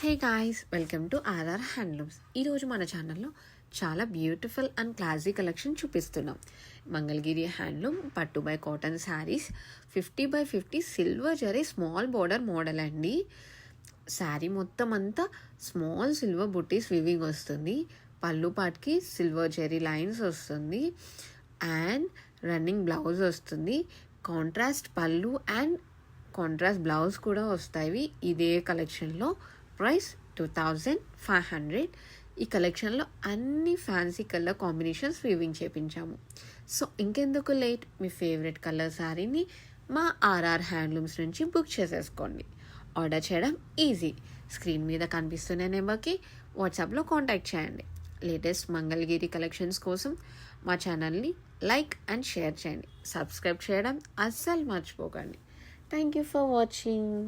Hey guys, welcome to RR handlooms. ఈరోజు మన ఛానల్లో చాలా బ్యూటిఫుల్ అండ్ క్లాసీ కలెక్షన్ చూపిస్తున్నాం. మంగళగిరి హ్యాండ్లూమ్ పట్టు by cotton saris 50x50 silver zari small border model అండి. శారీ మొత్తం అంతా స్మాల్ సిల్వర్ బుట్టీస్ వివింగ్ వస్తుంది. పళ్ళు పాటికి సిల్వర్ జరీ లైన్స్ వస్తుంది అండ్ రన్నింగ్ బ్లౌజ్ వస్తుంది. కాంట్రాస్ట్ పళ్ళు అండ్ కాంట్రాస్ట్ బ్లౌజ్ కూడా వస్తాయి ఇదే కలెక్షన్లో. ప్రైస్ 2500. ఈ కలెక్షన్లో అన్ని ఫ్యాన్సీ కలర్ కాంబినేషన్స్ వీవింగ్ చేపించాము. సో ఇంకెందుకు లేట్, మీ ఫేవరెట్ కలర్ శారీని మా ఆర్ఆర్ హ్యాండ్లూమ్స్ నుంచి బుక్ చేసేసుకోండి. ఆర్డర్ చేయడం ఈజీ. స్క్రీన్ మీద కనిపిస్తున్న నెంబర్కి వాట్సాప్లో కాంటాక్ట్ చేయండి. లేటెస్ట్ మంగళగిరి కలెక్షన్స్ కోసం మా ఛానల్ని లైక్ అండ్ షేర్ చేయండి. సబ్స్క్రైబ్ చేయడం అస్సలు మర్చిపోకండి. Thank you for watching.